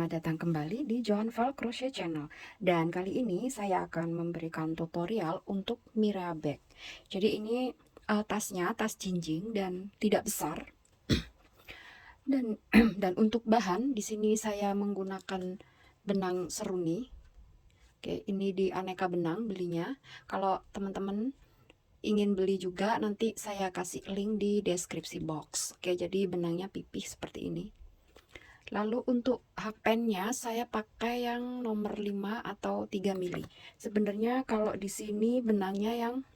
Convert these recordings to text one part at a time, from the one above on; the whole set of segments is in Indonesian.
Selamat datang kembali di Johanval Crochet Channel. Dan kali ini saya akan memberikan tutorial untuk Mira bag. Jadi ini tasnya, tas jinjing dan tidak besar. Dan dan untuk bahan di sini saya menggunakan benang seruni. Oke, ini di Aneka Benang belinya. Kalau teman-teman ingin beli juga, nanti saya kasih link di deskripsi box. Oke, jadi benangnya pipih seperti ini. Lalu untuk hakpennya saya pakai yang nomor 5 atau 3 mili. Sebenarnya kalau di sini benangnya yang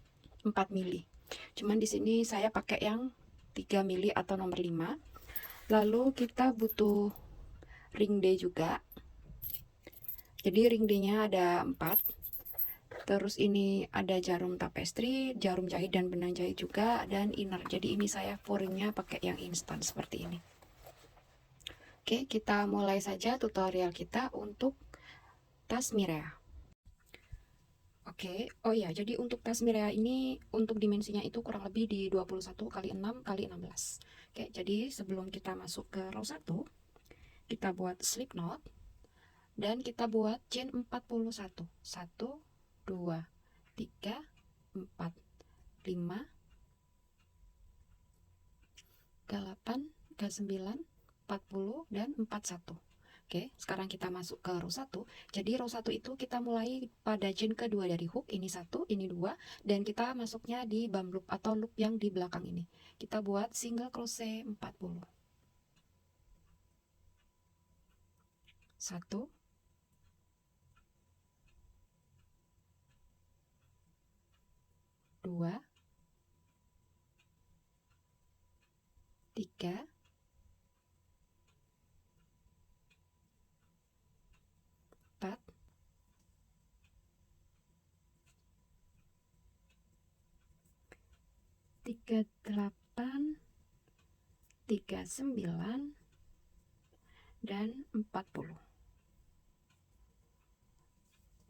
4 mili. Cuman di sini saya pakai yang 3 mili atau nomor 5. Lalu kita butuh ring D juga. Jadi ring D-nya ada 4. Terus ini ada jarum tapestry, jarum jahit dan benang jahit juga, dan inner. Jadi ini saya pouringnya pakai yang instan seperti ini. Oke, kita mulai saja tutorial kita untuk tas Mirea. Oke, oh ya, jadi untuk tas Mirea ini untuk dimensinya itu kurang lebih di 21 x 6 x 16. Oke, jadi sebelum kita masuk ke row 1, kita buat slip knot dan kita buat chain 41. 1 2 3 4 5 8 9 40 dan 41. Oke, sekarang kita masuk ke row 1. Jadi row 1 itu kita mulai pada chain kedua dari hook. Ini 1, ini 2. Dan kita masuknya di bump loop atau loop yang di belakang ini. Kita buat single crochet 40. 1, 2, 3, 4, 38, 39, dan 40.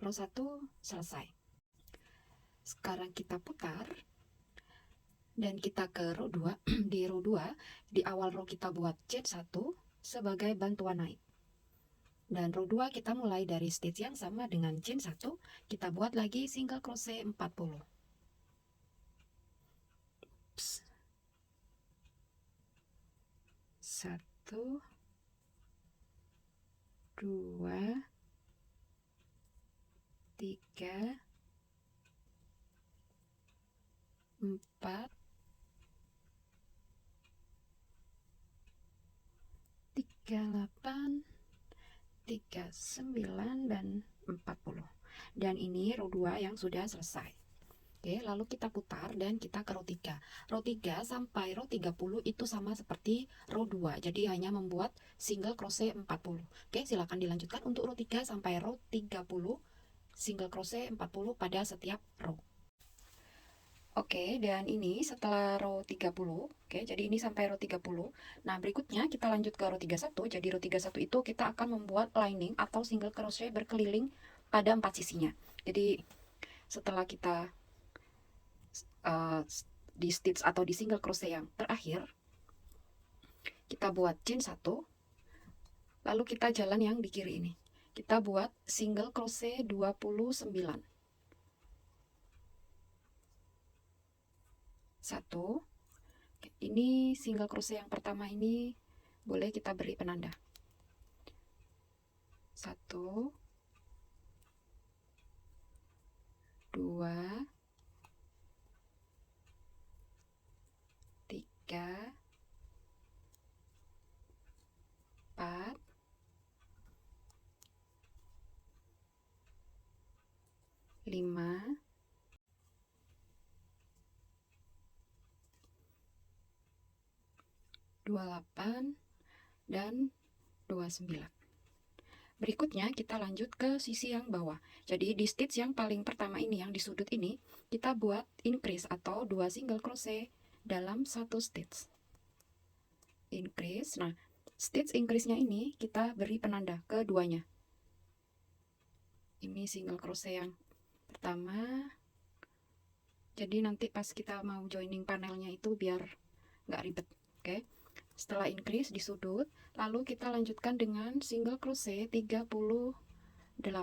Row 1 selesai. Sekarang kita putar dan kita ke row 2. Di row 2, di awal row kita buat chain 1 sebagai bantuan naik. Dan row 2 kita mulai dari stitch yang sama dengan chain 1, kita buat lagi single crochet 40. 1, 2, 3, 4, 38, 39, dan 40. Dan ini row 2 yang sudah selesai. Oke, lalu kita putar dan kita ke row 3. Row 3 sampai row 30 itu sama seperti row 2. Jadi hanya membuat single crochet 40. Oke, silakan dilanjutkan untuk row 3 sampai row 30. Single crochet 40 pada setiap row. Oke, dan ini setelah row 30. Oke, jadi ini sampai row 30. Nah, berikutnya kita lanjut ke row 31. Jadi row 31 itu kita akan membuat lining atau single crochet berkeliling pada 4 sisinya. Jadi setelah kita di stitch atau di single crochet yang terakhir, kita buat chain 1, lalu kita jalan yang di kiri ini. Kita buat single crochet 29. 1. Ini single crochet yang pertama ini boleh kita beri penanda. 1, 2, 3, 4, 5, 28, dan 29. Berikutnya kita lanjut ke sisi yang bawah. Jadi di stitch yang paling pertama ini, yang di sudut ini, kita buat increase atau 2 single crochet dalam satu stitch. Increase. Nah, stitch increase-nya ini kita beri penanda keduanya. Ini single crochet yang pertama. Jadi nanti pas kita mau joining panelnya itu biar nggak ribet. Oke. Setelah increase di sudut, Lalu kita lanjutkan dengan single crochet 38. 1,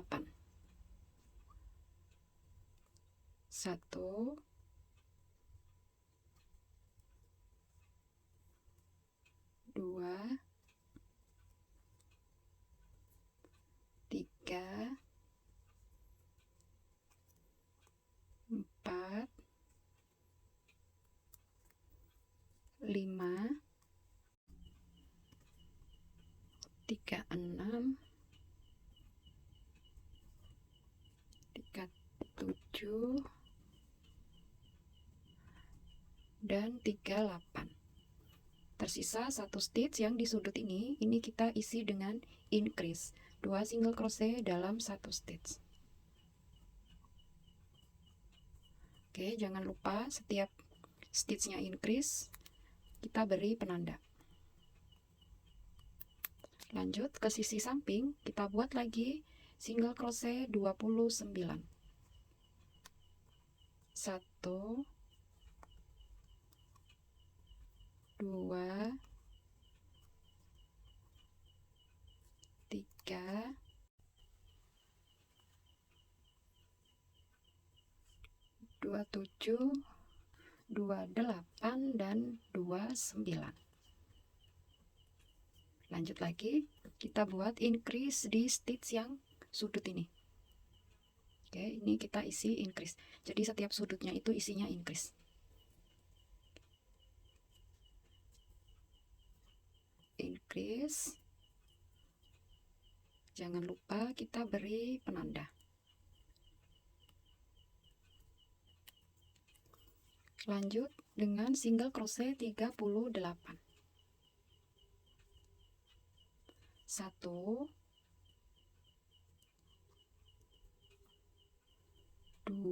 2, 3, 4, 5, 36, 37, dan 38. Tersisa satu stitch yang di sudut ini kita isi dengan increase, 2 single crochet dalam satu stitch. Oke, jangan lupa setiap stitchnya increase kita beri penanda. Lanjut ke sisi samping, kita buat lagi single crochet 29. 1, 2, 3, 27, 28, dan 29. Lanjut lagi, kita buat increase di stitch yang sudut ini. Oke, ini kita isi increase. Jadi setiap sudutnya itu isinya increase. Increase. Jangan lupa kita beri penanda. Lanjut dengan single crochet 38. 1, 2, 3,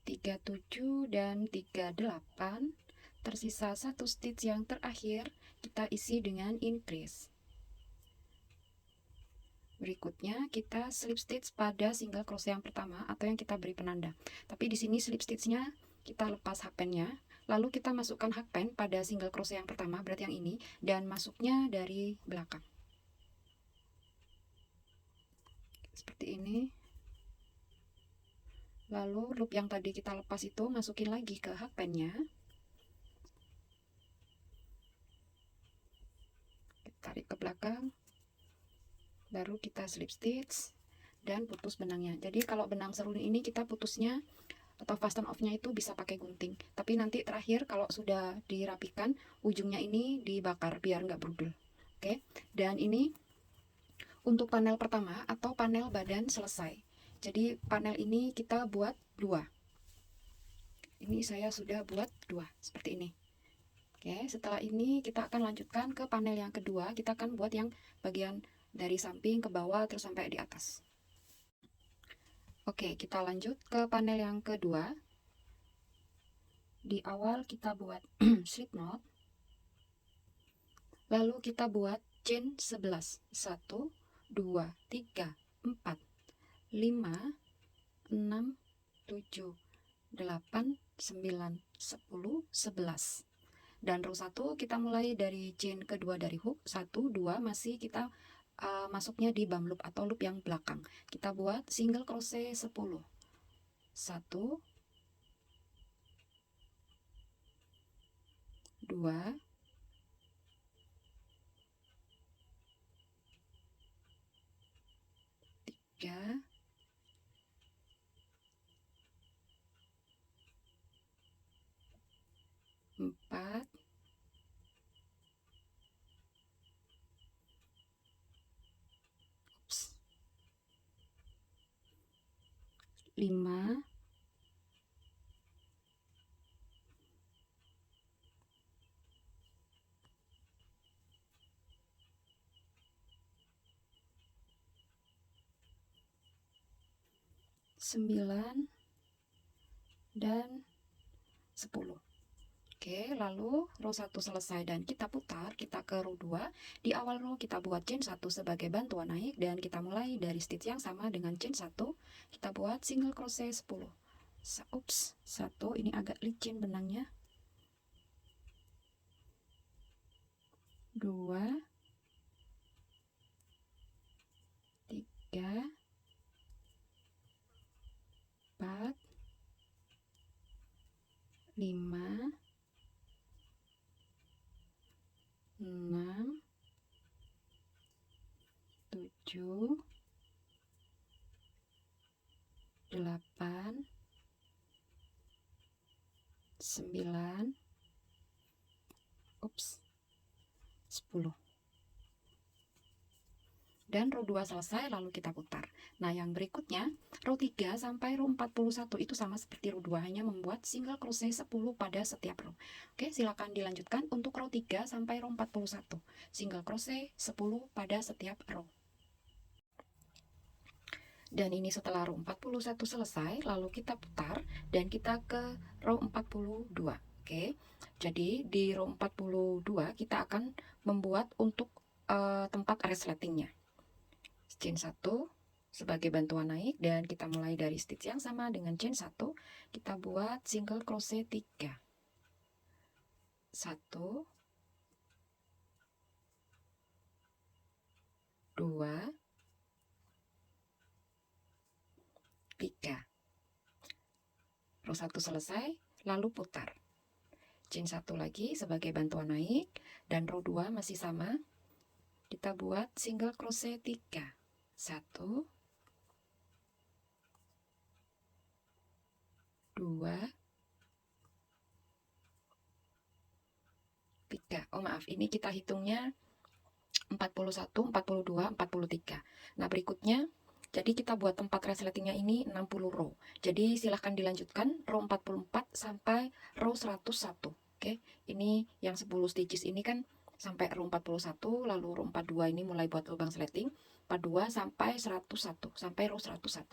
37, dan 38. Tersisa satu stitch yang terakhir kita isi dengan increase. Berikutnya kita slip stitch pada single crochet yang pertama atau yang kita beri penanda. Tapi di sini slip stitchnya kita lepas hakpennya, lalu kita masukkan hakpen pada single crochet yang pertama, berarti yang ini, dan masuknya dari belakang. Seperti ini. Lalu loop yang tadi kita lepas itu masukin lagi ke hakpennya. Tarik ke belakang. Baru kita slip stitch dan putus benangnya. Jadi kalau benang seruling ini kita putusnya atau fasten off-nya itu bisa pakai gunting. Tapi nanti terakhir kalau sudah dirapikan, ujungnya ini dibakar biar nggak brudul. Oke, dan ini untuk panel pertama atau panel badan selesai. Jadi panel ini kita buat 2. Ini saya sudah buat 2 seperti ini. Oke, setelah ini kita akan lanjutkan ke panel yang kedua. Kita akan buat yang bagian dari samping ke bawah terus sampai di atas. Oke, kita lanjut ke panel yang kedua. Di awal kita buat slip knot. Lalu kita buat chain 11. 1, 2, 3, 4, 5, 6, 7, 8, 9, 10, 11. Dan row 1 kita mulai dari chain kedua dari hook. 1, 2 masih kita masuknya di bum loop atau loop yang belakang. Kita buat single crochet 10. 1, 2, 3, 4, 5, 9, dan 10. Oke, lalu row 1 selesai dan kita putar, kita ke row 2. Di awal row kita buat chain 1 sebagai bantuan naik dan kita mulai dari stitch yang sama dengan chain 1. Kita buat single crochet 10. Ups, 1 ini agak licin benangnya. 2, 3, 4, 5, 6, 7, 8, 9, 10. Dan row 2 selesai, lalu kita putar. Nah, yang berikutnya, row 3 sampai row 41 itu sama seperti row 2, hanya membuat single crochet 10 pada setiap row. Oke, silakan dilanjutkan untuk row 3 sampai row 41. Single crochet 10 pada setiap row. Dan ini setelah row 41 selesai, lalu kita putar dan kita ke row 42. Oke, jadi di row 42 kita akan membuat untuk tempat resletingnya. Chain 1 sebagai bantuan naik dan kita mulai dari stitch yang sama dengan chain 1. Kita buat single crochet 3. 1, 2, 3. Row 1 selesai, lalu putar. Chain 1 lagi sebagai bantuan naik dan row 2 masih sama. Kita buat single crochet 3. 1, 2, 3. Oh maaf, ini kita hitungnya 41, 42, 43. Nah, berikutnya jadi kita buat tempat resletingnya ini 60 row. Jadi silahkan dilanjutkan row 44 sampai row 101. Oke, ini yang 10 stitches ini kan sampai row 41, lalu row 42 ini mulai buat lubang sleting, 42 sampai 101, sampai row 101.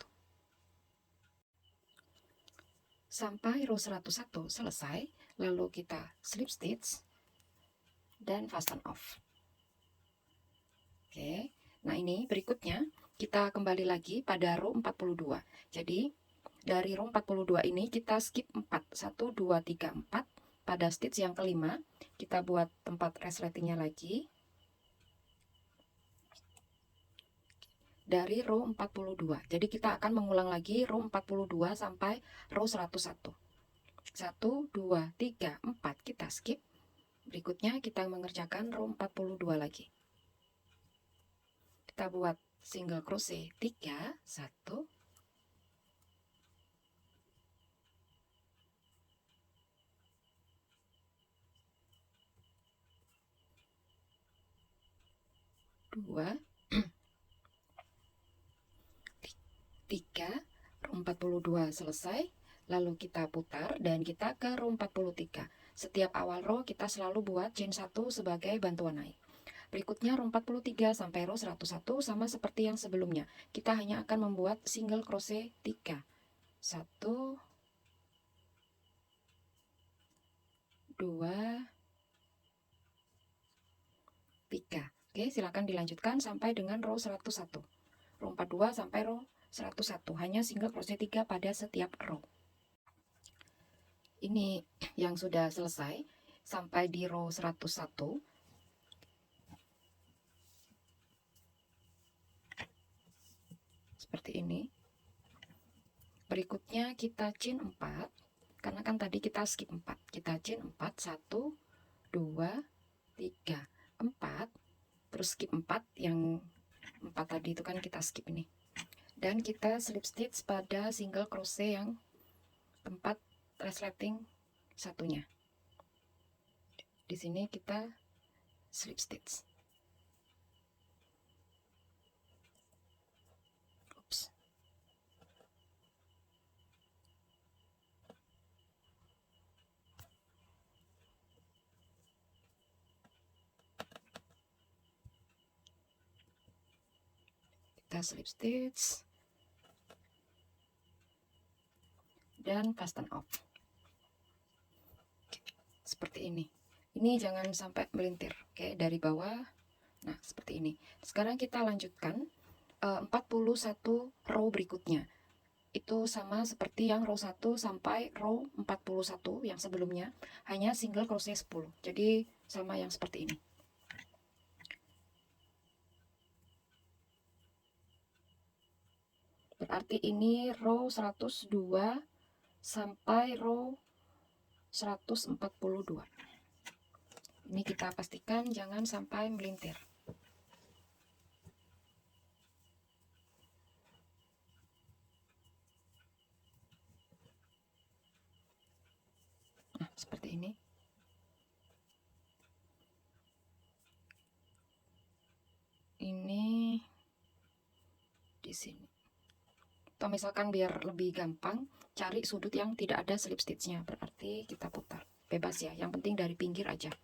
Sampai row 101 selesai, lalu kita slip stitch dan fasten off. Oke, nah ini berikutnya kita kembali lagi pada row 42. Jadi dari row 42 ini kita skip 4. 1, 2, 3, 4. Pada stitch yang kelima kita buat tempat resletingnya lagi. Dari row 42. Jadi kita akan mengulang lagi row 42 sampai row 101. 1, 2, 3, 4 kita skip. Berikutnya kita mengerjakan row 42 lagi. Kita buat single crochet 3, 1, 2, 3, row 42 selesai, lalu kita putar dan kita ke row 43. Setiap awal row kita selalu buat chain 1 sebagai bantuan naik. Berikutnya row 43 sampai row 101 sama seperti yang sebelumnya. Kita hanya akan membuat single crochet 3. 1, 2, 3. Oke, silakan dilanjutkan sampai dengan row 101. Row 42 sampai row 101, hanya single crochet 3 pada setiap row. Ini yang sudah selesai sampai di row 101. Seperti ini. Berikutnya kita chain 4, karena kan tadi kita skip 4. Kita chain 4, 1, 2, 3, 4, terus skip 4, yang 4 tadi itu kan kita skip ini. Dan kita slip stitch pada single crochet yang tempat resleting satunya. Di sini kita slip stitch. Oops. Kita slip stitch dan fasten off. seperti ini. Ini jangan sampai melintir. Oke, dari bawah. Nah, seperti ini. Sekarang kita lanjutkan 41 row berikutnya. Itu sama seperti yang row 1 sampai row 41 yang sebelumnya, hanya single crochet 10. Jadi sama yang seperti ini. Berarti ini row 102 sampai row 142. Ini kita pastikan jangan sampai melintir. Nah, seperti ini. Ini di sini. Atau misalkan biar lebih gampang, cari sudut yang tidak ada slip stitchnya. Berarti kita putar. Bebas ya, yang penting dari pinggir aja.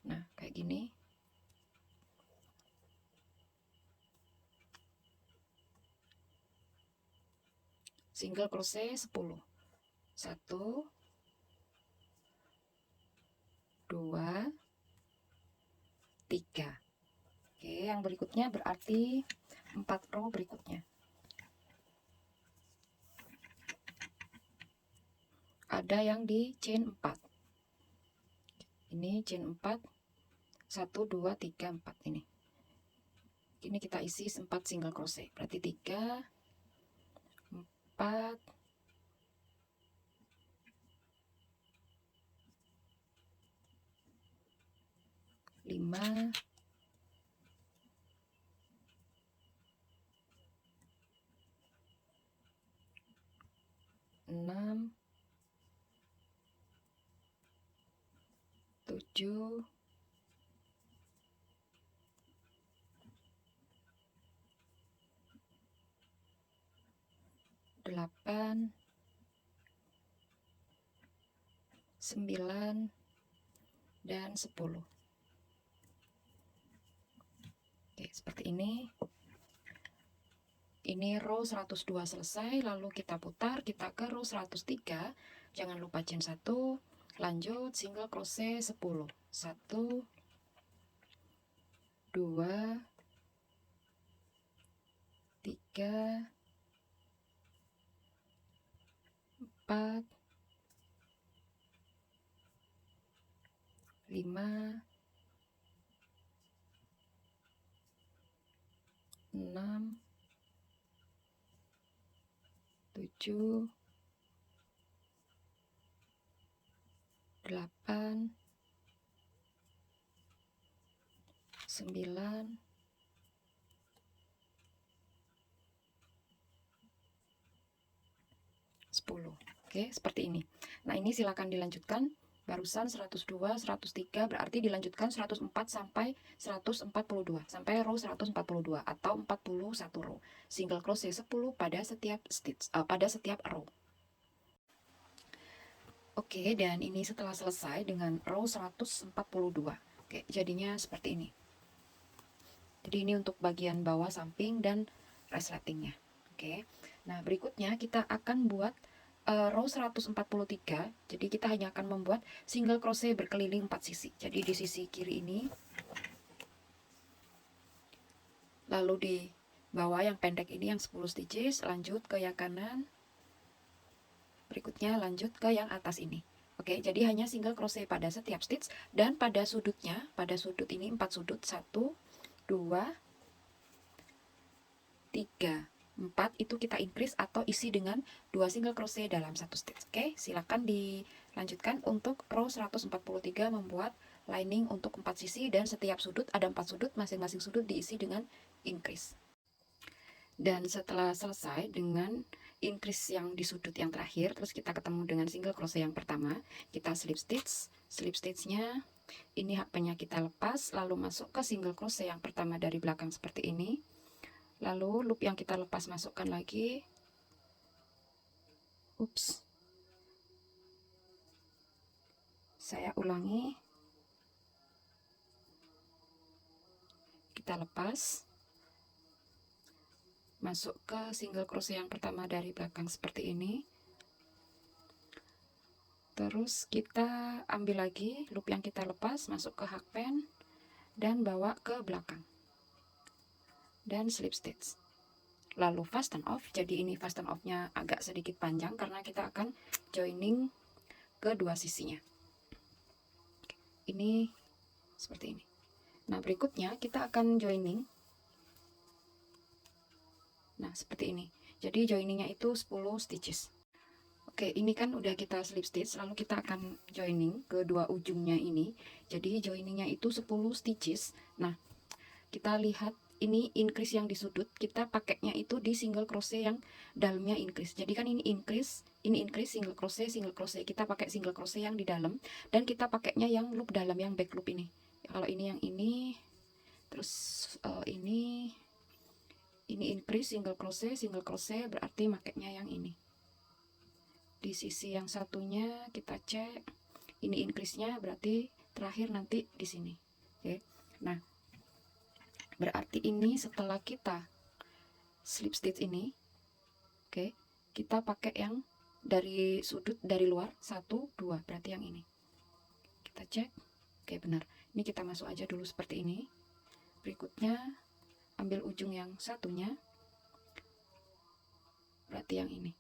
Nah, kayak gini. Single crochet 10. 1, 2, 3. Oke, yang berikutnya berarti 4 row berikutnya. Ada yang di chain 4. Ini chain 4. 1, 2, 3, 4 ini. Ini kita isi 4 single crochet. Berarti 3, 4, 5, 6, 7, 8, 9, dan 10. Oke, seperti ini. Ini row 102 selesai, lalu kita putar, kita ke row 103. Jangan lupa chain 1, lanjut single crochet 10. 1, 2, 3, 4, 5, 6, 7, 8, 9, 10. Oke, seperti ini. Nah, ini silakan dilanjutkan. Barusan 102, 103 berarti dilanjutkan 104 sampai 142. Sampai row 142 atau 41 row. Single crochet 10 pada setiap stitch, pada setiap row. Oke, dan ini setelah selesai dengan row 142. Oke, jadinya seperti ini. Jadi ini untuk bagian bawah samping dan resletingnya. Oke. Nah, berikutnya kita akan buat row 143. Jadi kita hanya akan membuat single crochet berkeliling 4 sisi. Jadi di sisi kiri ini, lalu di bawah yang pendek ini yang 10 stitches, lanjut ke yang kanan, berikutnya lanjut ke yang atas ini. Oke, jadi hanya single crochet pada setiap stitch, dan pada sudutnya, pada sudut ini 4 sudut, 1, 2, 3, 4 itu kita increase atau isi dengan 2 single crochet dalam satu stitch. Oke, silakan dilanjutkan untuk row 143 membuat lining untuk 4 sisi, dan setiap sudut ada 4 sudut, masing-masing sudut diisi dengan increase. Dan setelah selesai dengan increase yang di sudut yang terakhir, terus kita ketemu dengan single crochet yang pertama, kita slip stitchnya ini haknya kita lepas, lalu masuk ke single crochet yang pertama dari belakang seperti ini. Lalu loop yang kita lepas masukkan lagi. Ups. Saya ulangi. Kita lepas. Masuk ke single crochet yang pertama dari belakang seperti ini. Terus kita ambil lagi loop yang kita lepas, masuk ke hakpen dan bawa ke belakang dan slip stitch, lalu fasten off. Jadi ini fasten off nya agak sedikit panjang karena kita akan joining kedua sisinya. Ini seperti ini. Nah, berikutnya kita akan joining. Nah, seperti ini. Jadi joiningnya itu 10 stitches. Oke, ini kan udah kita slip stitch, lalu kita akan joining kedua ujungnya ini. Jadi joiningnya itu 10 stitches. Nah, kita lihat ini increase yang di sudut, kita pakainya itu di single crochet yang dalamnya increase. Jadi kan ini increase, single crochet, kita pakai single crochet yang di dalam, dan kita pakainya yang loop dalam, yang back loop ini. Kalau ini yang ini, terus ini increase, single crochet, berarti pakainya yang ini. Di sisi yang satunya kita cek, ini increase-nya berarti terakhir nanti di sini. Oke. Nah, berarti ini setelah kita slip stitch ini, oke, kita pakai yang dari sudut dari luar 1 2, berarti yang ini. Kita cek. Oke, benar. Ini kita masuk aja dulu seperti ini. Berikutnya ambil ujung yang satunya, berarti yang ini.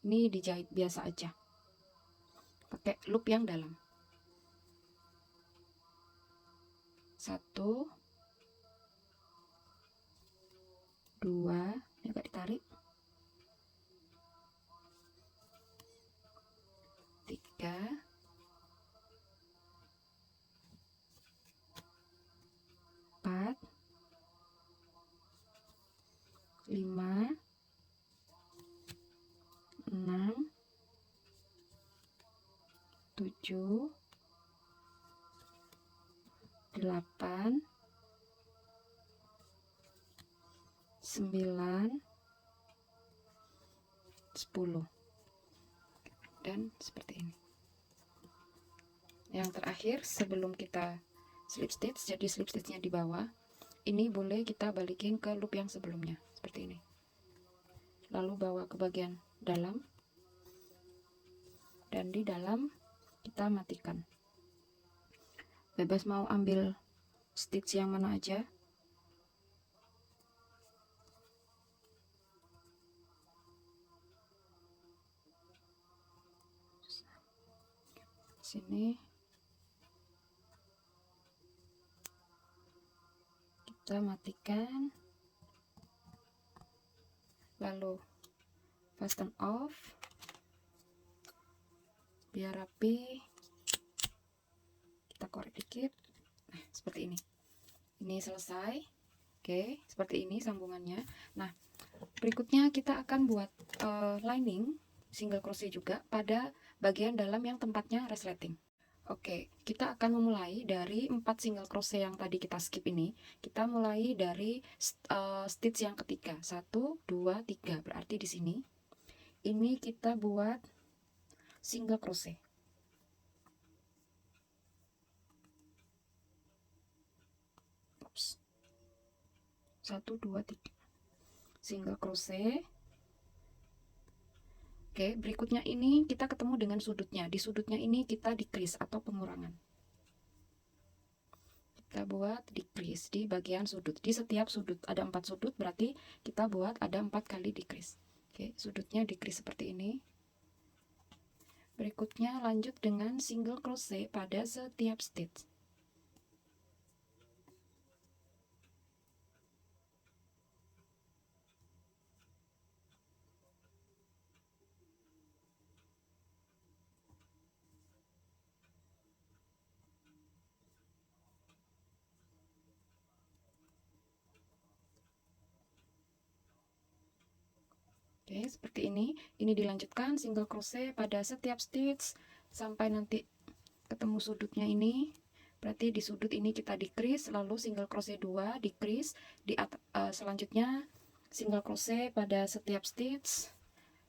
Ini dijahit biasa aja, pakai loop yang dalam. 1 2, ini agak ditarik, 3 4 5 6 7 8 9 10, dan seperti ini. Yang terakhir sebelum kita slip stitch, jadi slip stitchnya di bawah, ini boleh kita balikin ke loop yang sebelumnya seperti ini, lalu bawa ke bagian dalam, dan di dalam kita matikan. Bebas mau ambil stitch yang mana aja. Sini kita matikan, lalu fasten off biar rapi. Kita korek dikit. Nah, seperti ini. Ini selesai. Oke, seperti ini sambungannya. Nah, berikutnya kita akan buat lining single crochet juga pada bagian dalam yang tempatnya resleting. Oke, kita akan memulai dari 4 single crochet yang tadi kita skip ini. Kita mulai dari stitch yang ketiga, 1 2 3, berarti di sini ini kita buat single crochet. Oops. 1 2 3 single crochet. Oke, berikutnya ini kita ketemu dengan sudutnya. Di sudutnya ini kita decrease atau pengurangan. Kita buat decrease di bagian sudut. Di setiap sudut ada 4 sudut, berarti kita buat ada 4 kali decrease. Oke, sudutnya decrease seperti ini. Berikutnya lanjut dengan single crochet pada setiap stitch. Oke, seperti ini. Ini dilanjutkan single crochet pada setiap stitch sampai nanti ketemu sudutnya ini. Berarti di sudut ini kita decrease, lalu single crochet 2, decrease. Selanjutnya single crochet pada setiap stitch.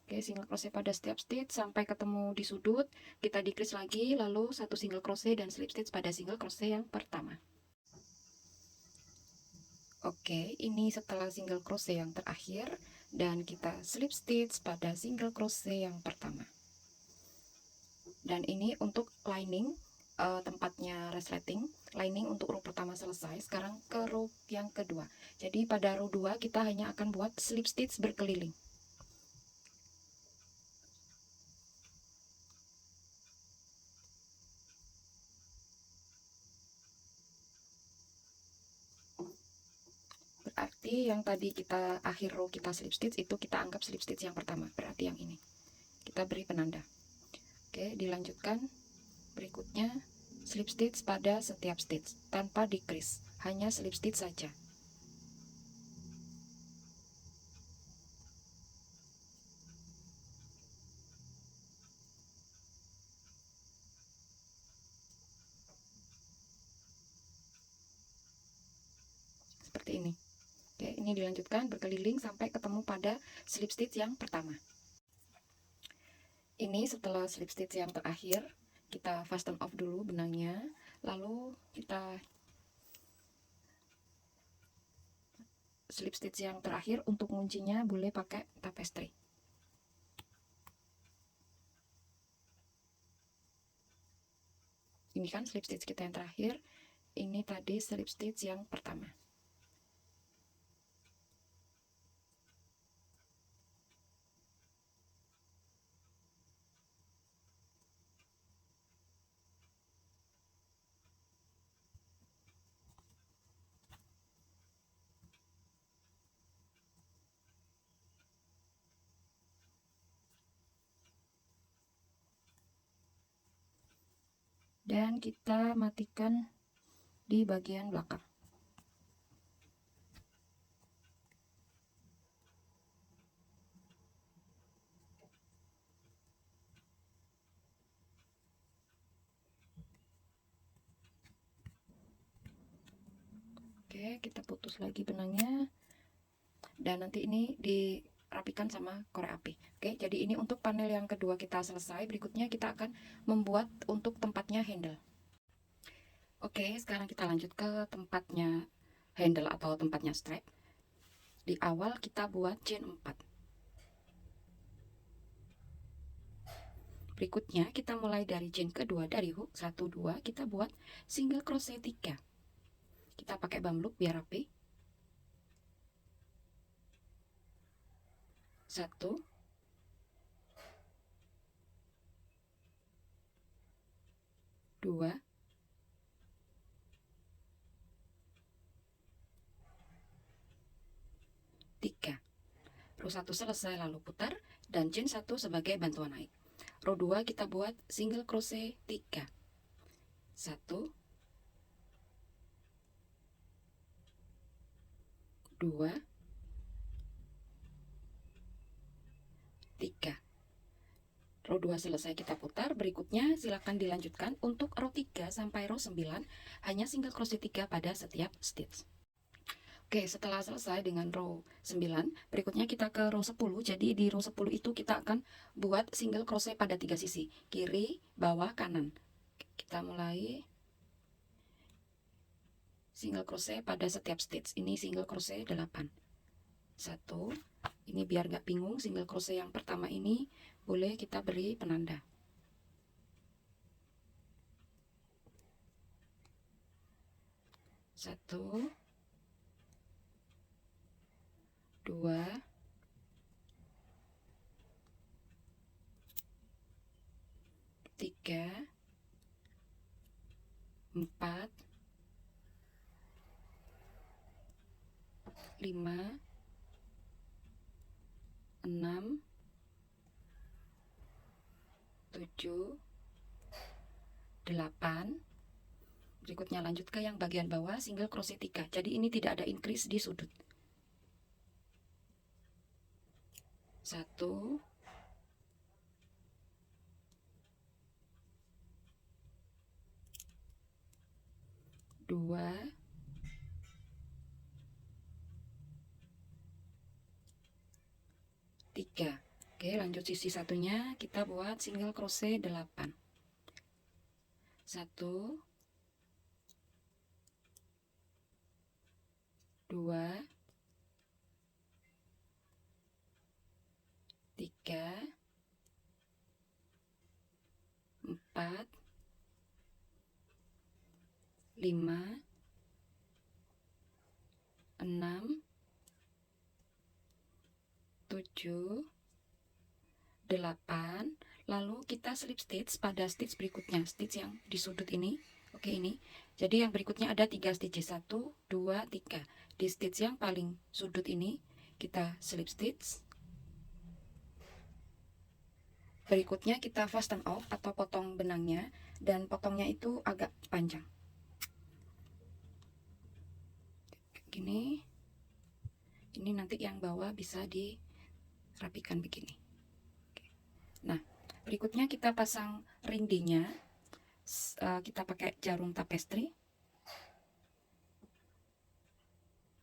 Oke, single crochet pada setiap stitch sampai ketemu di sudut, kita decrease lagi, lalu satu single crochet dan slip stitch pada single crochet yang pertama. Oke, ini setelah single crochet yang terakhir, dan kita slip stitch pada single crochet yang pertama. Dan ini untuk lining, tempatnya resleting. Lining untuk row pertama selesai. Sekarang ke row yang kedua. Jadi pada row 2 kita hanya akan buat slip stitch berkeliling. Berarti yang tadi kita akhir row kita slip stitch itu kita anggap slip stitch yang pertama. Berarti yang ini kita beri penanda. Oke, dilanjutkan. Berikutnya slip stitch pada setiap stitch tanpa decrease, hanya slip stitch saja. Seperti ini. Oke, ini dilanjutkan berkeliling sampai ketemu pada slip stitch yang pertama. Ini setelah slip stitch yang terakhir, kita fasten off dulu benangnya, lalu kita slip stitch yang terakhir. Untuk kuncinya boleh pakai tapestry. Ini kan slip stitch kita yang terakhir, ini tadi slip stitch yang pertama. Dan kita matikan di bagian belakang. Oke, kita putus lagi benangnya, dan nanti ini dirapikan sama korek api. Oke, jadi ini untuk panel yang kedua kita selesai. Berikutnya kita akan membuat untuk tempatnya handle. Oke, sekarang kita lanjut ke tempatnya handle atau tempatnya strap. Di awal kita buat chain 4. Berikutnya kita mulai dari chain kedua, dari hook 1 2 kita buat single crochet 3. Kita pakai bump loop biar rapi. 1 2 3. Row 1 selesai, lalu putar dan chain 1 sebagai bantuan naik. Row 2 kita buat single crochet 3. 1 2 3. Row 2 selesai, kita putar. Berikutnya silakan dilanjutkan untuk row 3 sampai row 9 hanya single crochet 3 pada setiap stitch. Oke, setelah selesai dengan row 9, berikutnya kita ke row 10. Jadi di row 10 itu kita akan buat single crochet pada 3 sisi, kiri, bawah, kanan. Kita mulai single crochet pada setiap stitch. Ini single crochet 8. 1. Ini biar nggak bingung, single crochet yang pertama ini boleh kita beri penanda. 1 2 3 4 5 6 7 8. Berikutnya lanjut ke yang bagian bawah, single crochet 3. Jadi ini tidak ada increase di sudut. 1 2 3. Oke, lanjut sisi satunya, kita buat single crochet 8. 1 2 3 4, 5, 6, 7, 8, lalu kita slip stitch pada stitch berikutnya, stitch yang di sudut ini. Oke, ini. Jadi yang berikutnya ada 3 stitch, 1, 2, 3. Di stitch yang paling sudut ini kita slip stitch. Berikutnya kita fasten off atau potong benangnya, dan potongnya itu agak panjang. Gini. Ini nanti yang bawah bisa dirapikan begini. Nah, berikutnya kita pasang ring D-nya. Kita pakai jarum tapestry.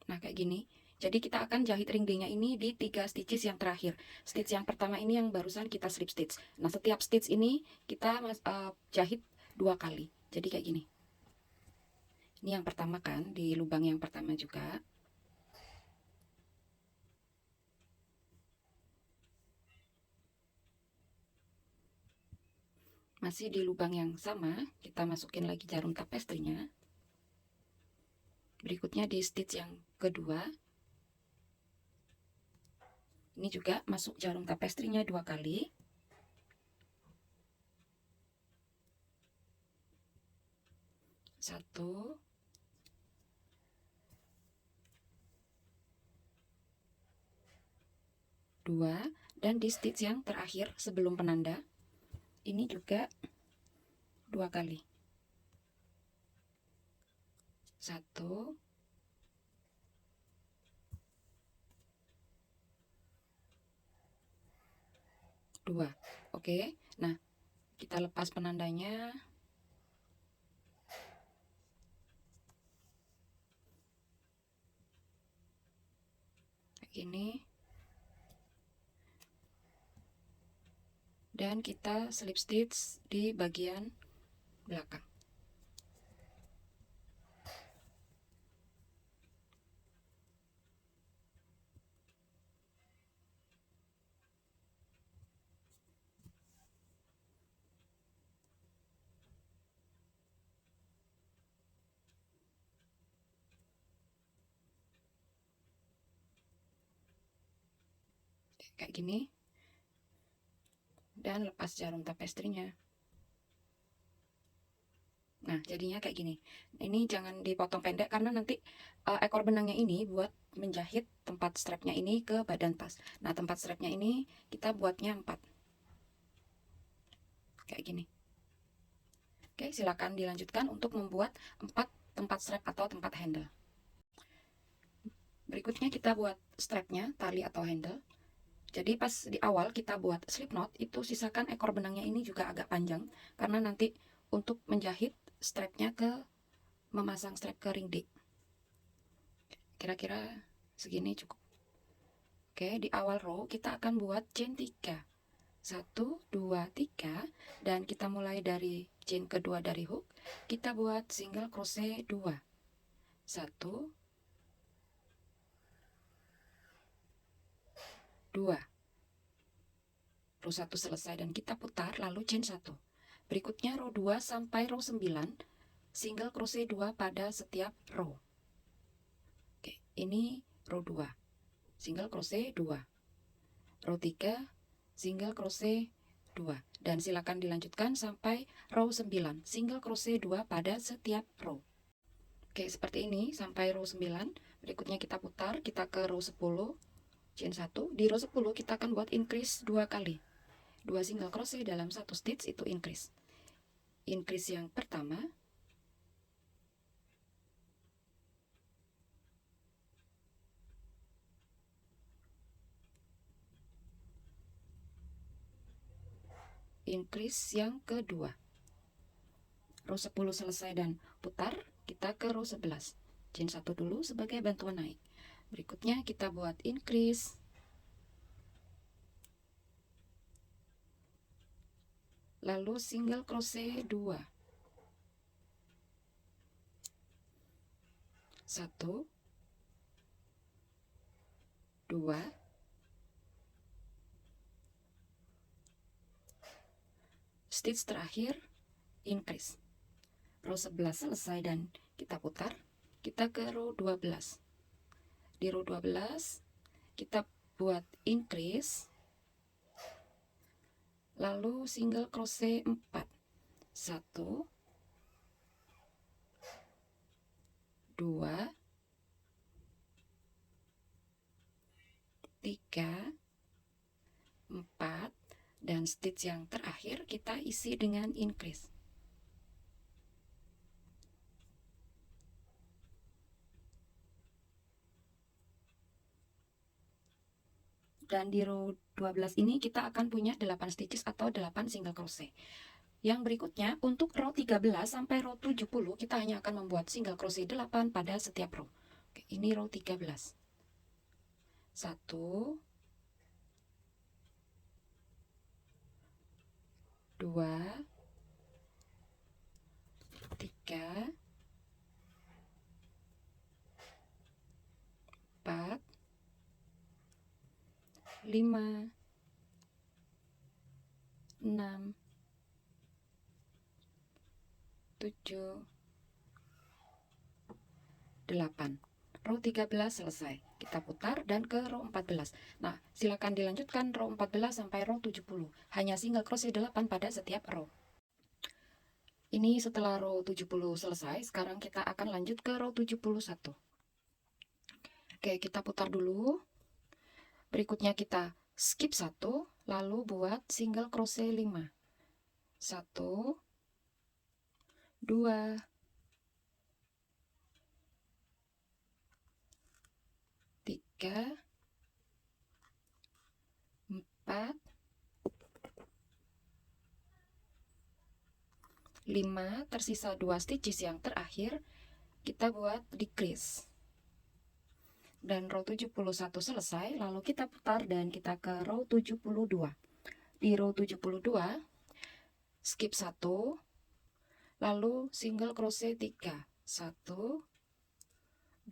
Nah, kayak gini. Jadi kita akan jahit ring D-nya ini di 3 stitches yang terakhir. Stitch yang pertama ini yang barusan kita slip stitch. Nah, setiap stitch ini kita jahit 2 kali. Jadi kayak gini. Ini yang pertama kan, di lubang yang pertama juga. Masih di lubang yang sama, kita masukin lagi jarum tapestry-nya. Berikutnya di stitch yang kedua. Ini juga masuk jarum tapestry-nya 2 kali. Satu. Dua. Dan di stitch yang terakhir sebelum penanda, ini juga 2 kali. 1, 2. Oke, nah kita lepas penandanya. Kayak gini. Dan kita slip stitch di bagian belakang. Kayak gini. Dan lepas jarum tapestry-nya. Nah, jadinya kayak gini. Ini jangan dipotong pendek karena nanti ekor benangnya ini buat menjahit tempat strapnya ini ke badan tas. Nah, tempat strapnya ini kita buatnya 4. Kayak gini. Oke, silakan dilanjutkan untuk membuat 4 tempat strap atau tempat handle. Berikutnya kita buat strapnya, tali atau handle. Jadi pas di awal kita buat slip knot, itu sisakan ekor benangnya ini juga agak panjang, karena nanti untuk menjahit strapnya memasang strap ke ring D. Kira-kira segini cukup. Oke, di awal row kita akan buat chain 3. 1, 2, 3. Dan kita mulai dari chain kedua dari hook. Kita buat single crochet 2. 1, 2. Row 1 selesai dan kita putar lalu chain 1. Berikutnya row 2 sampai row 9, single crochet 2 pada setiap row. Oke, ini row 2, single crochet 2. Row 3, single crochet 2. Dan silakan dilanjutkan sampai row 9, single crochet 2 pada setiap row. Oke, seperti ini sampai row 9. Berikutnya kita putar, kita ke row 10, chain 1. Di row 10 kita akan buat increase 2 kali. 2 single crochet dalam 1 stitch itu increase. Increase yang pertama. Increase yang kedua. Row 10 selesai dan putar, kita ke row 11. Chain 1 dulu sebagai bantuan naik. Berikutnya kita buat increase. Lalu single crochet 2. 1, 2, stitch terakhir increase. Row 11 selesai dan kita putar, kita ke row 12. Di row 12 kita buat increase, lalu single crochet 4. 1, 2, 3, 4, dan stitch yang terakhir kita isi dengan increase. Dan di row 12 ini kita akan punya 8 stitches atau 8 single crochet. Yang berikutnya untuk row 13 sampai row 70 kita hanya akan membuat single crochet 8 pada setiap row. Oke, ini row 13. 1, 2, 3, 4, 5, 6, 7, 8. Row 13 selesai. Kita putar dan ke row 14. Nah, silakan dilanjutkan row 14 sampai row 70. Hanya single crochet 8 pada setiap row. Ini setelah row 70 selesai, sekarang kita akan lanjut ke row 71. Oke, kita putar dulu. Berikutnya kita skip 1, lalu buat single crochet 5. 1, 2, 3, 4, 5, tersisa 2 stitches yang terakhir kita buat decrease. Dan row 71 selesai, lalu kita putar dan kita ke row 72. Di row 72 skip 1, lalu single crochet 3. 1, 2,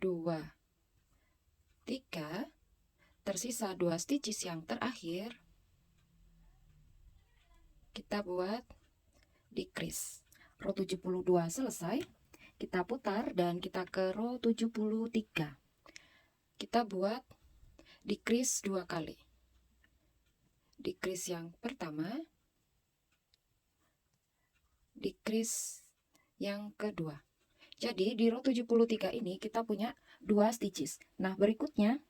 3, tersisa 2 stitches yang terakhir kita buat decrease. Row 72 selesai, kita putar dan kita ke row 73. Kita buat decrease 2 kali. Decrease yang pertama, decrease yang kedua. Jadi di row 73 ini kita punya 2 stitches. Nah, berikutnya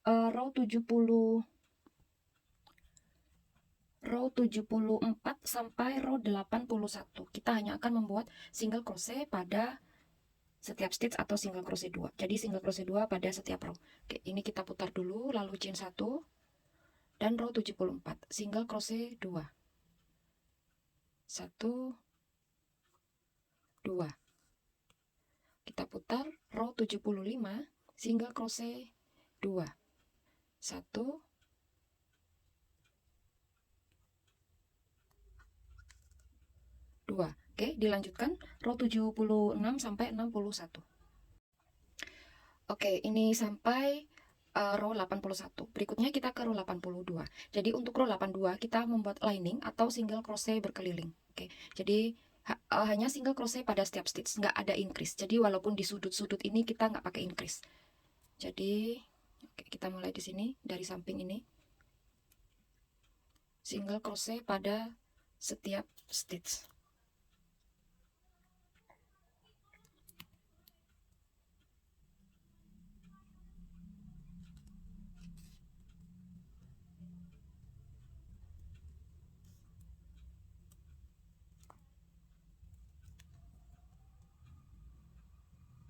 row 74 sampai row 81 kita hanya akan membuat single crochet pada setiap stitch atau single crochet 2. Jadi single crochet 2 pada setiap row. Oke, ini kita putar dulu, lalu chain 1 dan row 74 single crochet 2. 1, 2. Kita putar row 75 single crochet 2. 1, 2. Oke, dilanjutkan row 76 sampai 61. Oke, ini sampai row 81. Berikutnya kita ke row 82. Jadi untuk row 82 kita membuat lining atau single crochet berkeliling. Oke, jadi hanya single crochet pada setiap stitch, nggak ada increase. Jadi walaupun di sudut-sudut ini kita nggak pakai increase. Jadi oke, kita mulai di sini dari samping ini. Single crochet pada setiap stitch.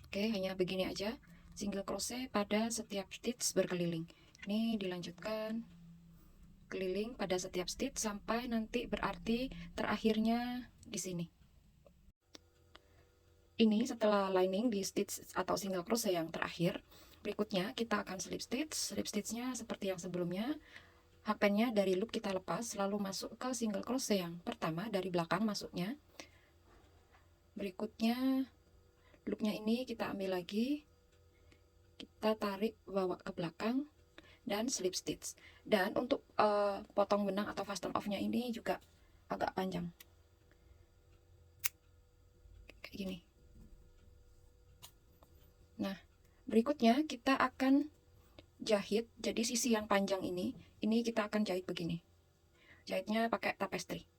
Oke, hanya begini aja, single crochet pada setiap stitch berkeliling. Ini dilanjutkan keliling pada setiap stitch sampai nanti berarti terakhirnya di sini. Ini setelah lining di stitch atau single crochet yang terakhir. Berikutnya kita akan slip stitch. Slip stitchnya seperti yang sebelumnya. Hakpennya dari loop kita lepas, lalu masuk ke single crochet yang pertama dari belakang masuknya. Berikutnya loopnya ini kita ambil lagi, kita tarik bawa ke belakang dan slip stitch. Dan untuk potong benang atau fasten off-nya ini juga agak panjang. gini. Nah, berikutnya kita akan jahit. Jadi sisi yang panjang ini kita akan jahit begini. Jahitnya pakai tapestry.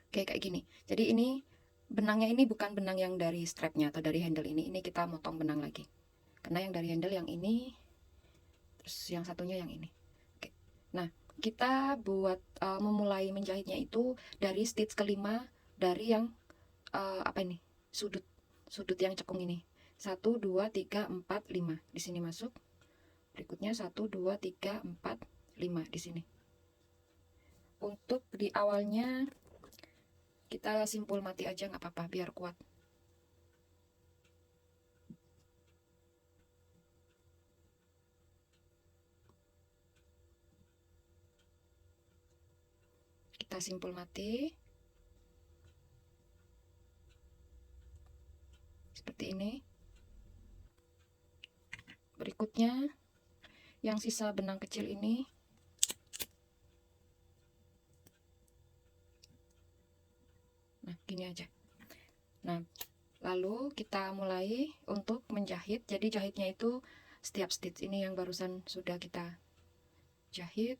Oke, kayak gini. Jadi ini benangnya ini bukan benang yang dari strapnya atau dari handle ini kita motong benang lagi. Karena yang dari handle yang ini, terus yang satunya yang ini. Oke. Nah, kita buat memulai menjahitnya itu dari stitch kelima dari yang apa ini? Sudut yang cekung ini. 1 2 3 4 5 di sini masuk. Berikutnya 1 2 3 4 5 di sini. Untuk di awalnya kita simpul mati aja nggak apa-apa biar kuat. Kita simpul mati seperti ini. Berikutnya yang sisa benang kecil ini nah gini aja. Nah, lalu kita mulai untuk menjahit. Jadi jahitnya itu setiap stitch ini yang barusan sudah kita jahit.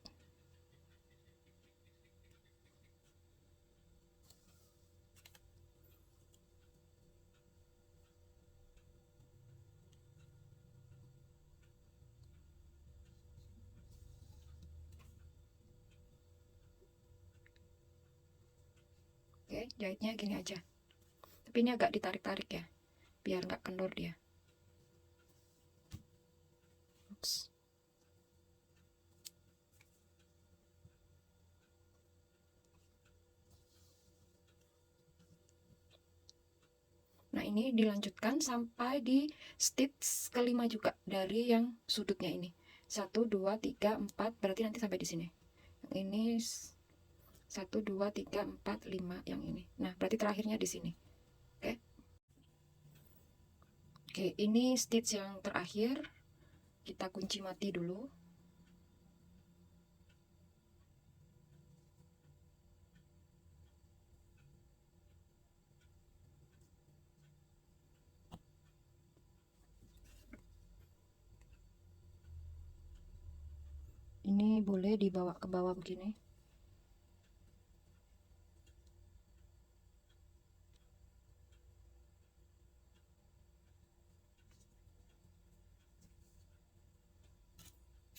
Oke, jahitnya gini aja. Tapi ini agak ditarik-tarik ya, biar nggak kendor dia. Ups. Nah, ini dilanjutkan sampai di stitch kelima juga dari yang sudutnya ini. 1 2 3 4, berarti nanti sampai di sini. Yang ini 1 2 3 4 5 yang ini. Nah, berarti terakhirnya di sini. Oke. Oke, ini stitch yang terakhir. Kita kunci mati dulu. Ini boleh dibawa ke bawah begini.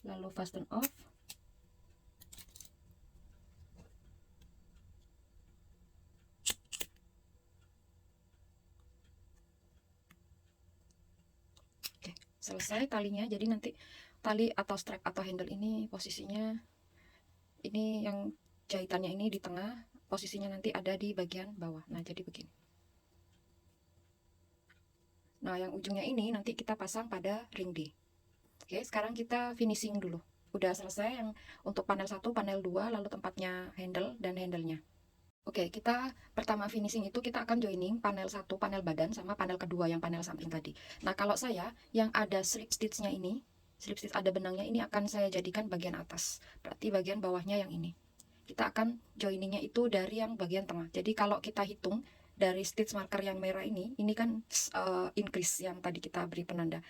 Lalu fasten off. Oke, selesai talinya. Jadi nanti tali atau strap atau handle ini posisinya, ini yang jahitannya ini di tengah, posisinya nanti ada di bagian bawah. Nah, jadi begini. Nah, yang ujungnya ini nanti kita pasang pada ring D. Oke, sekarang kita finishing dulu. Udah selesai yang untuk panel 1, panel 2, lalu tempatnya handle dan handlenya. Oke, kita pertama finishing itu kita akan joining panel 1, panel badan, sama panel kedua yang panel samping tadi. Nah, kalau saya yang ada slip stitchnya ini, slip stitch ada benangnya ini akan saya jadikan bagian atas. Berarti bagian bawahnya yang ini. Kita akan joiningnya itu dari yang bagian tengah. Jadi kalau kita hitung dari stitch marker yang merah ini kan increase yang tadi kita beri penanda.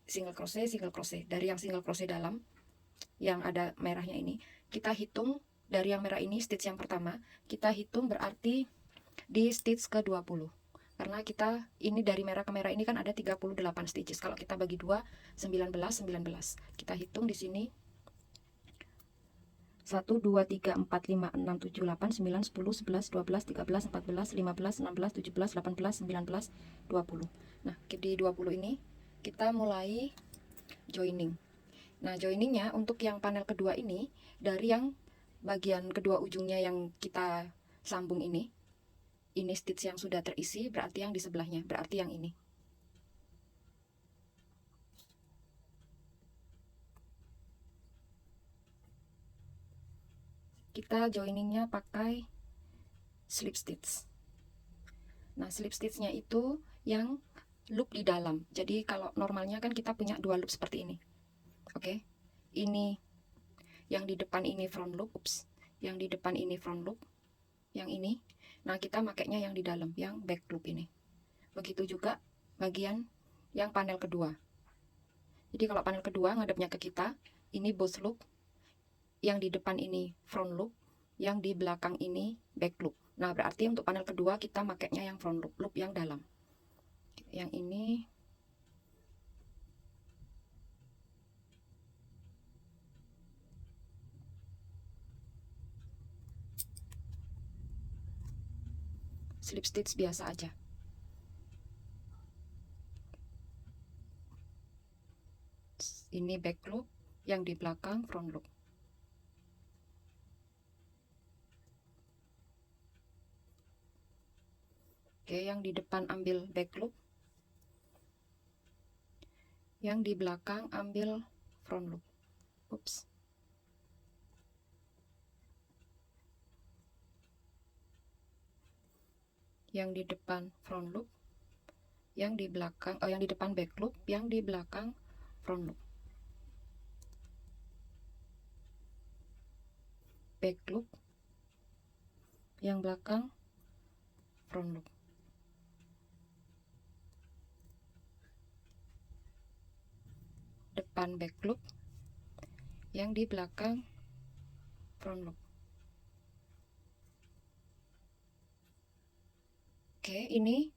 Single crochet. Dari yang single crochet dalam, yang ada merahnya ini, kita hitung dari yang merah ini, stitch yang pertama, kita hitung berarti di stitch ke-20. Karena kita ini dari merah ke merah ini kan ada 38 stitches. Kalau kita bagi 2, 19. Kita hitung di sini 1 2 3 4 5 6 7 8 9 10 11 12 13 14 15 16 17 18 19 20. Nah, di 20 ini kita mulai joining. Nah, joiningnya untuk yang panel kedua ini, dari yang bagian kedua ujungnya yang kita sambung ini stitch yang sudah terisi, berarti yang di sebelahnya, berarti yang ini. Kita joiningnya pakai slip stitch. Nah, slip stitchnya itu yang loop di dalam. Jadi kalau normalnya kan kita punya 2 loop seperti ini. Oke, ini yang di depan ini front loop, yang di depan ini front loop, yang ini. Nah, kita makainya yang di dalam, yang back loop ini. Begitu juga bagian yang panel kedua. Jadi kalau panel kedua ngadepnya ke kita, ini both loop, yang di depan ini front loop, yang di belakang ini back loop. Nah, berarti untuk panel kedua kita makainya yang front loop, loop yang dalam. Yang ini slip stitch biasa aja. Ini back loop, yang di belakang front loop. Oke, yang di depan ambil back loop, yang di belakang ambil front loop. Ups. Yang di depan front loop, yang di belakang, yang di depan back loop, yang di belakang front loop. Back loop, yang belakang front loop. Depan back loop, yang di belakang front loop. Oke, ini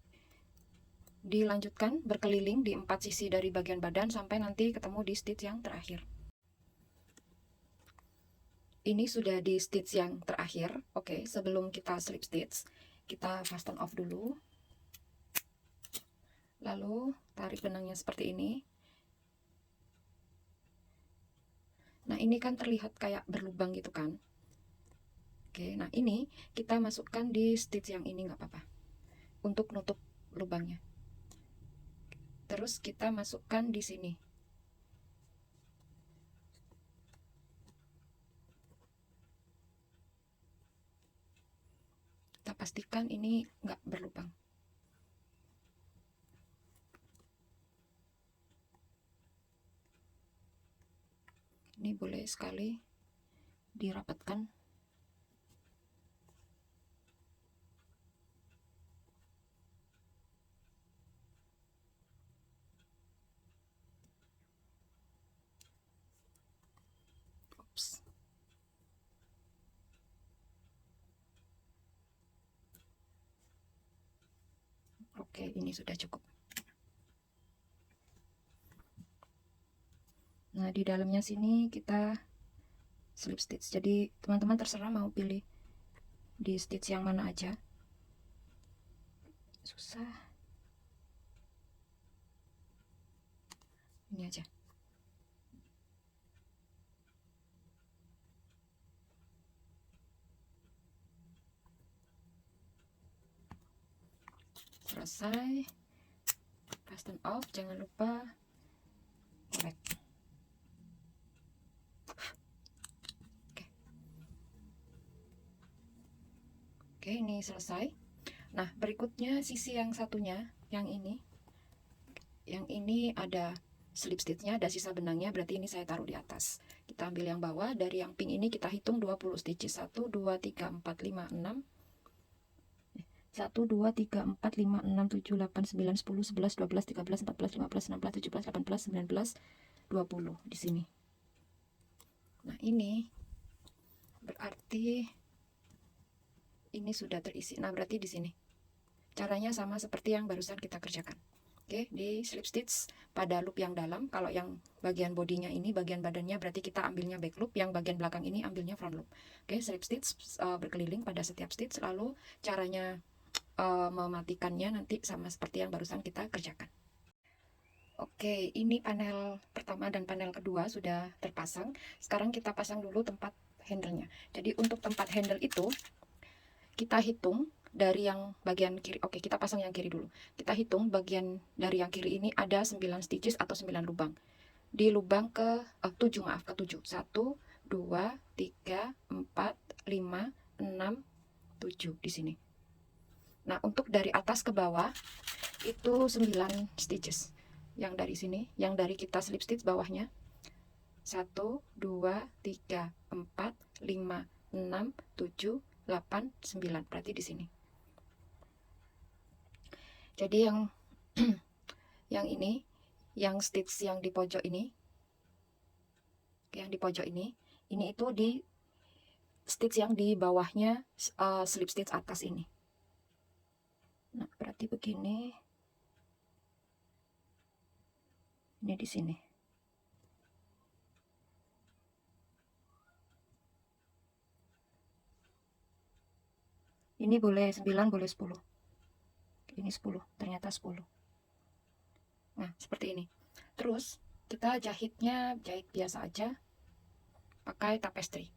dilanjutkan berkeliling di 4 sisi dari bagian badan sampai nanti ketemu di stitch yang terakhir. Ini sudah di stitch yang terakhir. Oke, sebelum kita slip stitch, kita fasten off dulu. Lalu tarik benangnya seperti ini. Nah, ini kan terlihat kayak berlubang gitu kan. Oke, nah ini kita masukkan di stitch yang ini nggak apa-apa, untuk nutup lubangnya. Terus kita masukkan di sini. Kita pastikan ini nggak berlubang. Ini boleh sekali dirapatkan. Ups. Oke, ini sudah cukup. Nah, di dalamnya sini kita slip stitch. Jadi, teman-teman terserah mau pilih di stitch yang mana aja. Susah. Ini aja. Selesai. Fasten off, jangan lupa korek. Oke, ini selesai. Nah, berikutnya sisi yang satunya, yang ini. Yang ini ada slip stitchnya, ada sisa benangnya, berarti ini saya taruh di atas. Kita ambil yang bawah, dari yang pink ini kita hitung 20 stitches. 1, 2, 3, 4, 5, 6. 1, 2, 3, 4, 5, 6, 7, 8, 9, 10, 11, 12, 13, 14, 15, 16, 17, 18, 19, 20 di sini. Nah, ini berarti ini sudah terisi. Nah, berarti di sini. Caranya sama seperti yang barusan kita kerjakan. Oke, di slip stitch pada loop yang dalam. Kalau yang bagian bodinya ini, bagian badannya, berarti kita ambilnya back loop. Yang bagian belakang ini ambilnya front loop. Oke, slip stitch berkeliling pada setiap stitch. Lalu caranya mematikannya nanti sama seperti yang barusan kita kerjakan. Oke, ini panel pertama dan panel kedua sudah terpasang. Sekarang kita pasang dulu tempat handle-nya. Jadi untuk tempat handle itu kita hitung dari yang bagian kiri. Oke, kita pasang yang kiri dulu. Kita hitung bagian dari yang kiri ini ada 9 stitches atau 9 lubang. Di lubang ke 7, maaf, ke 7. 1, 2, 3, 4, 5, 6, 7 di sini. Nah, untuk dari atas ke bawah itu 9 stitches. Yang dari sini, yang dari kita slip stitch bawahnya 1, 2, 3, 4, 5, 6, 7, 8, 9. Berarti di sini. Jadi yang yang ini, yang stitch yang di pojok ini itu di stitch yang di bawahnya slip stitch atas ini. Nah, berarti begini. Ini di sini. Ini boleh 9, boleh 10. Ini 10, ternyata 10. Nah, seperti ini. Terus, kita jahitnya jahit biasa aja pakai tapestry.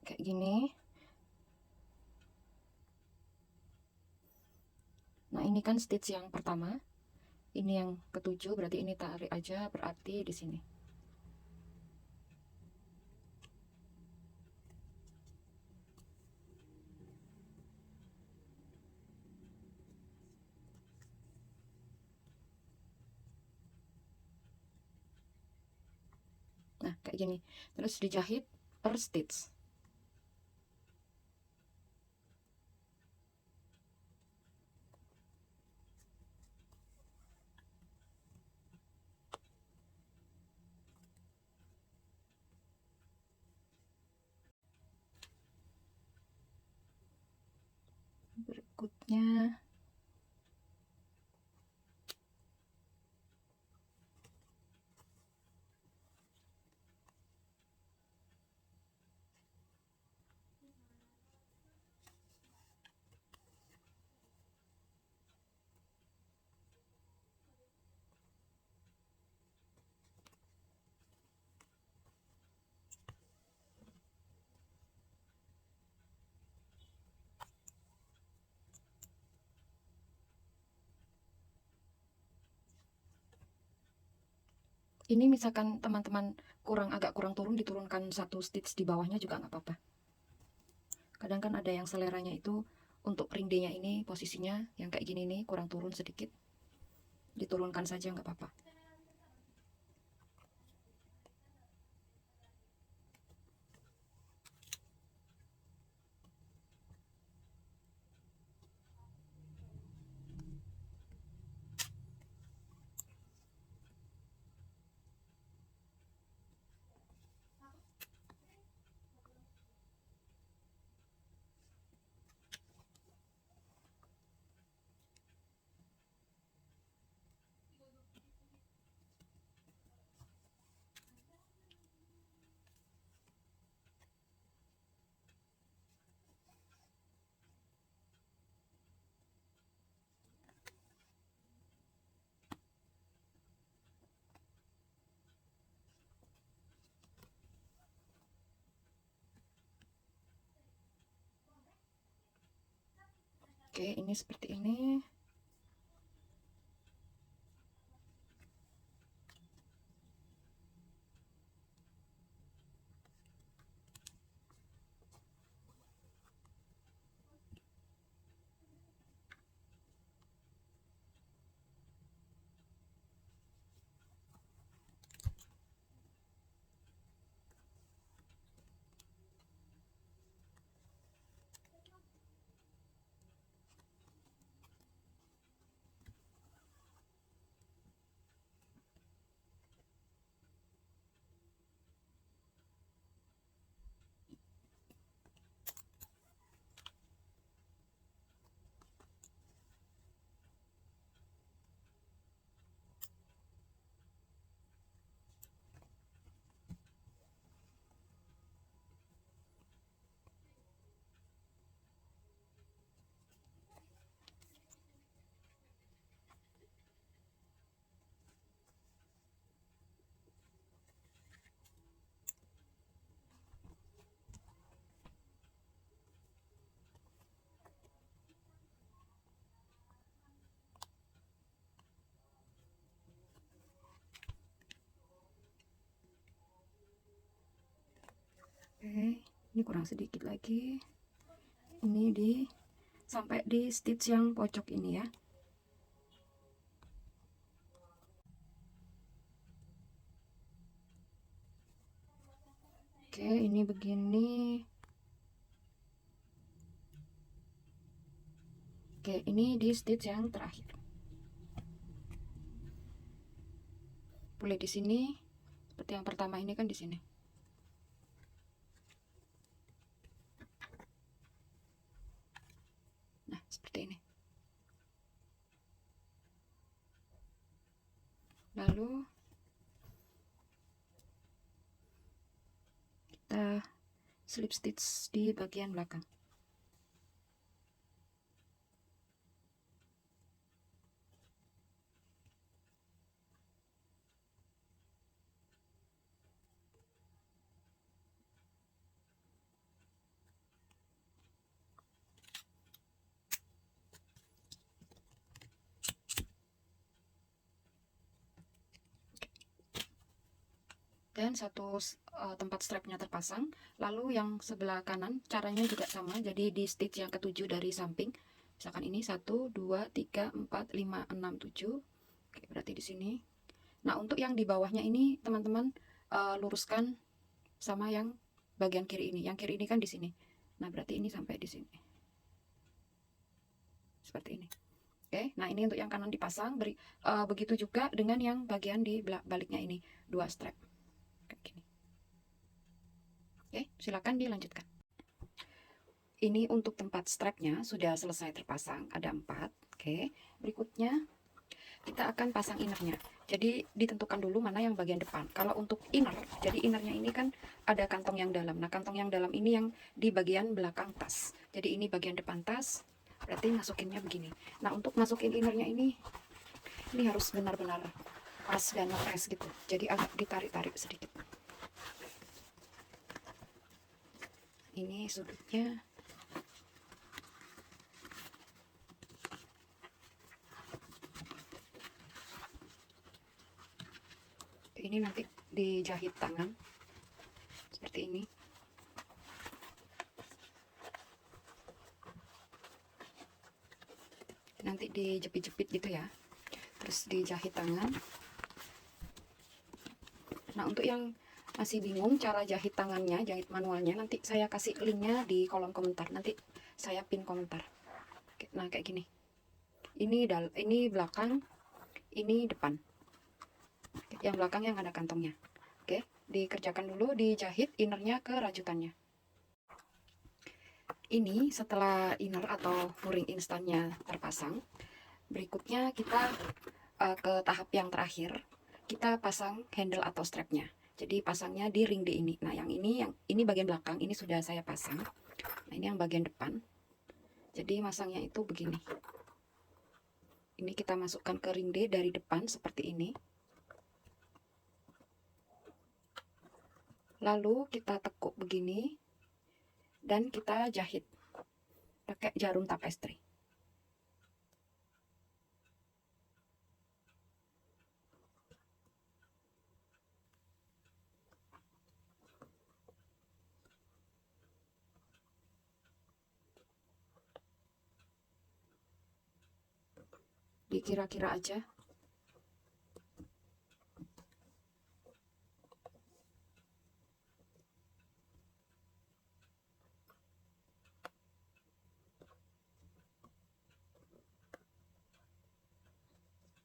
Kayak gini. Nah, ini kan stitch yang pertama. Ini yang ketujuh, berarti ini tarik aja, berarti di sini. Nah, kayak gini. Terus dijahit per stitch. Berikutnya ini misalkan teman-teman agak kurang turun, diturunkan satu stitch di bawahnya juga nggak apa-apa. Kadang kan ada yang seleranya itu untuk ring D-nya ini posisinya yang kayak gini nih, kurang turun sedikit. Diturunkan saja nggak apa-apa. Oke, ini seperti ini. Oke, ini kurang sedikit lagi. Ini sampai di stitch yang pojok ini ya. Oke, ini begini. Oke, ini di stitch yang terakhir. Boleh di sini seperti yang pertama ini kan di sini. Nah, seperti ini. Lalu kita slip stitch di bagian belakang. Dan satu tempat strapnya terpasang. Lalu yang sebelah kanan caranya juga sama, jadi di stitch yang ketujuh dari samping. Misalkan ini 1 2 3 4 5 6 7. Oke, berarti di sini. Nah, untuk yang di bawahnya ini teman-teman luruskan sama yang bagian kiri ini. Yang kiri ini kan di sini. Nah, berarti ini sampai di sini. Seperti ini. Oke, nah ini untuk yang kanan dipasang. Begitu juga dengan yang bagian di baliknya ini, 2 strap. Kayak gini. Oke, silakan dilanjutkan. Ini untuk tempat strapnya sudah selesai terpasang, ada 4. Oke, berikutnya kita akan pasang innernya. Jadi ditentukan dulu mana yang bagian depan. Kalau untuk inner, jadi innernya ini kan ada kantong yang dalam. Nah, kantong yang dalam ini yang di bagian belakang tas. Jadi ini bagian depan tas, berarti masukinnya begini. Nah, untuk masukin innernya ini harus benar-benar pas dan ngepres gitu. Jadi agak ditarik-tarik sedikit. Ini sudutnya. Ini nanti dijahit tangan seperti ini. Nanti dijepit-jepit gitu ya, terus dijahit tangan. Nah, untuk yang masih bingung cara jahit tangannya, jahit manualnya, nanti saya kasih linknya di kolom komentar. Nanti saya pin komentar. Nah, kayak gini. Ini belakang, ini depan. Yang belakang yang ada kantongnya. Oke, dikerjakan dulu, dijahit innernya ke rajutannya. Ini setelah inner atau luring instannya terpasang, berikutnya kita ke tahap yang terakhir. Kita pasang handle atau strapnya. Jadi pasangnya di ring D ini. Nah, yang ini bagian belakang, ini sudah saya pasang. Nah, ini yang bagian depan. Jadi masangnya itu begini. Ini kita masukkan ke ring D dari depan seperti ini. Lalu kita tekuk begini dan kita jahit pakai jarum tapestry. Dikira-kira aja.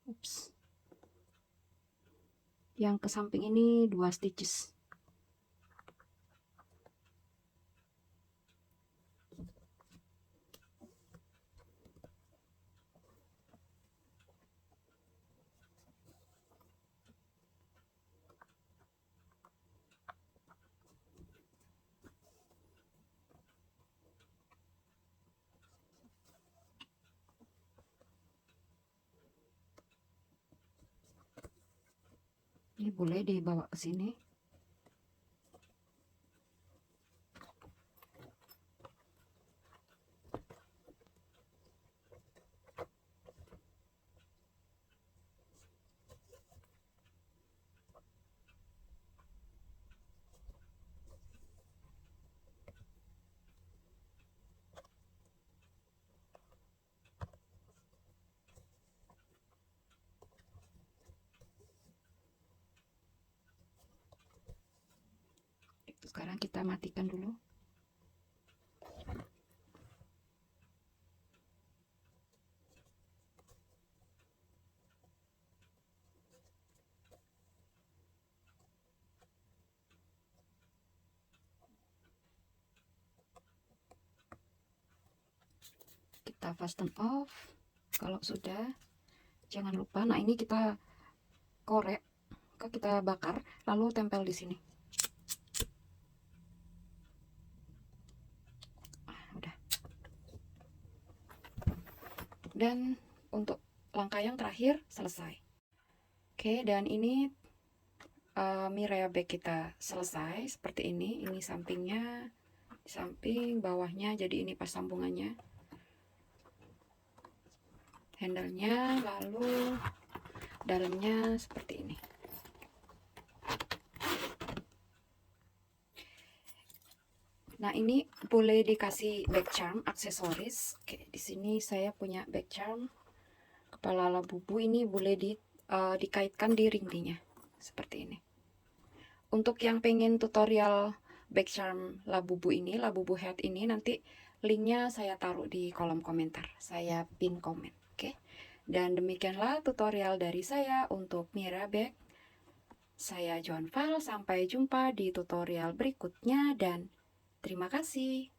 Ups. Yang ke samping ini 2 stitches. Ini boleh dibawa ke sini. Sekarang kita matikan dulu. Kita fasten off. Kalau sudah, jangan lupa, nah ini kita korek, kita bakar, lalu tempel di sini. Udah. Dan untuk langkah yang terakhir selesai. Oke, dan ini Mirea bag kita selesai seperti ini. Ini sampingnya, samping bawahnya, jadi ini pas sambungannya, handle-nya, lalu dalamnya seperti ini. Nah, ini boleh dikasih back charm aksesoris. Oke, di sini saya punya back charm kepala labubu. Ini boleh dikaitkan di ringdinya seperti ini. Untuk yang pengen tutorial back charm labubu ini, labubu head ini, nanti linknya saya taruh di kolom komentar. Saya pin komen, oke? Dan demikianlah tutorial dari saya untuk Mira bag. Saya Joan Val, sampai jumpa di tutorial berikutnya dan terima kasih.